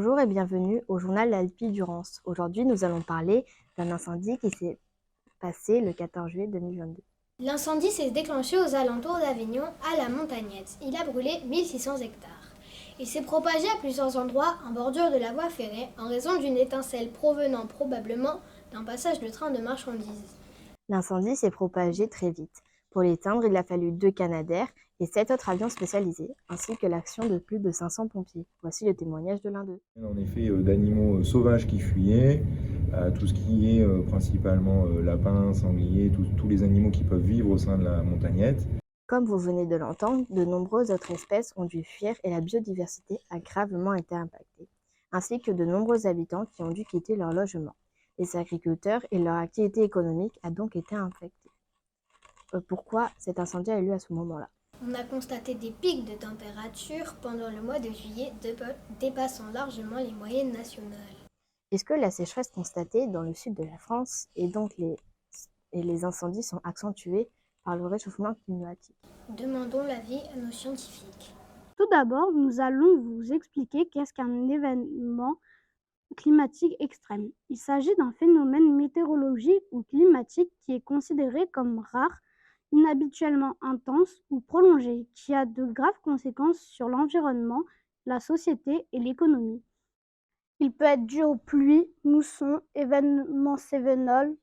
Bonjour et bienvenue au journal L'Alpi Durance. Aujourd'hui, nous allons parler d'un incendie qui s'est passé le 14 juillet 2022. L'incendie s'est déclenché aux alentours d'Avignon, à la Montagnette. Il a brûlé 1600 hectares. Il s'est propagé à plusieurs endroits en bordure de la voie ferrée en raison d'une étincelle provenant probablement d'un passage de train de marchandises. L'incendie s'est propagé très vite. Pour l'éteindre, il a fallu 2 Canadair et 7 autres avions spécialisés, ainsi que l'action de plus de 500 pompiers. Voici le témoignage de l'un d'eux. En effet, d'animaux sauvages qui fuyaient, tout ce qui est principalement lapins, sangliers, tous les animaux qui peuvent vivre au sein de la montagnette. Comme vous venez de l'entendre, de nombreuses autres espèces ont dû fuir et la biodiversité a gravement été impactée, ainsi que de nombreux habitants qui ont dû quitter leur logement. Les agriculteurs et leur activité économique a donc été affectée. Pourquoi cet incendie a eu lieu à ce moment-là? On a constaté des pics de température pendant le mois de juillet dépassant largement les moyennes nationales. Est-ce que la sécheresse constatée dans le sud de la France et donc les incendies sont accentués par le réchauffement climatique? Demandons l'avis à nos scientifiques. Tout d'abord, nous allons vous expliquer qu'est-ce qu'un événement climatique extrême. Il s'agit d'un phénomène météorologique ou climatique qui est considéré comme rare, inhabituellement intense ou prolongé, qui a de graves conséquences sur l'environnement, la société et l'économie. Il peut être dû aux pluies, moussons, événements cévenols,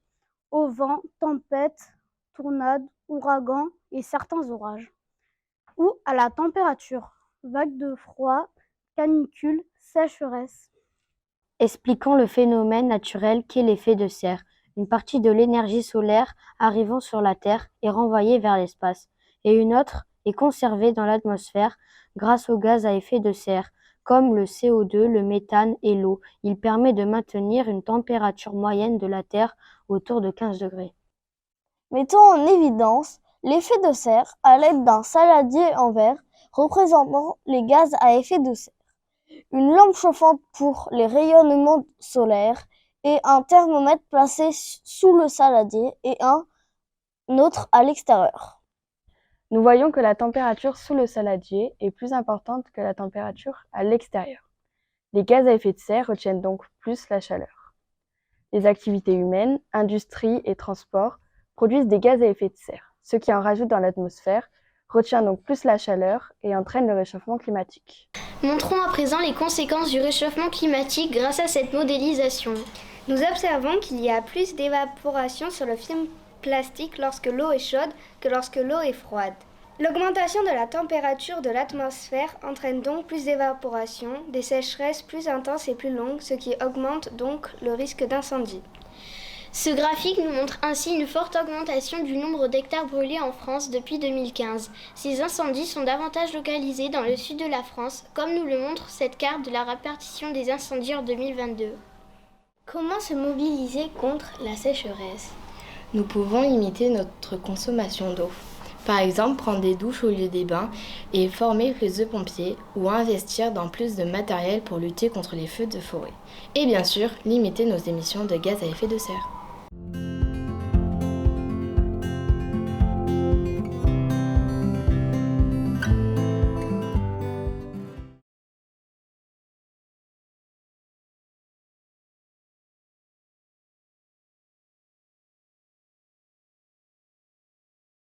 au vent, tempêtes, tornades, ouragans et certains orages, ou à la température, vagues de froid, canicules, sécheresse. Expliquons le phénomène naturel qu'est l'effet de serre. Une partie de l'énergie solaire arrivant sur la Terre est renvoyée vers l'espace, et une autre est conservée dans l'atmosphère grâce aux gaz à effet de serre, comme le CO2, le méthane et l'eau. Il permet de maintenir une température moyenne de la Terre autour de 15 degrés. Mettons en évidence l'effet de serre à l'aide d'un saladier en verre représentant les gaz à effet de serre, une lampe chauffante pour les rayonnements solaires et un thermomètre placé sous le saladier et un autre à l'extérieur. Nous voyons que la température sous le saladier est plus importante que la température à l'extérieur. Les gaz à effet de serre retiennent donc plus la chaleur. Les activités humaines, industrie et transport produisent des gaz à effet de serre. Ce qui en rajoute dans l'atmosphère retient donc plus la chaleur et entraîne le réchauffement climatique. Montrons à présent les conséquences du réchauffement climatique grâce à cette modélisation. Nous observons qu'il y a plus d'évaporation sur le film plastique lorsque l'eau est chaude que lorsque l'eau est froide. L'augmentation de la température de l'atmosphère entraîne donc plus d'évaporation, des sécheresses plus intenses et plus longues, ce qui augmente donc le risque d'incendie. Ce graphique nous montre ainsi une forte augmentation du nombre d'hectares brûlés en France depuis 2015. Ces incendies sont davantage localisés dans le sud de la France, comme nous le montre cette carte de la répartition des incendies en 2022. Comment se mobiliser contre la sécheresse? Nous pouvons limiter notre consommation d'eau. Par exemple, prendre des douches au lieu des bains et former plus de pompiers ou investir dans plus de matériel pour lutter contre les feux de forêt. Et bien sûr, limiter nos émissions de gaz à effet de serre.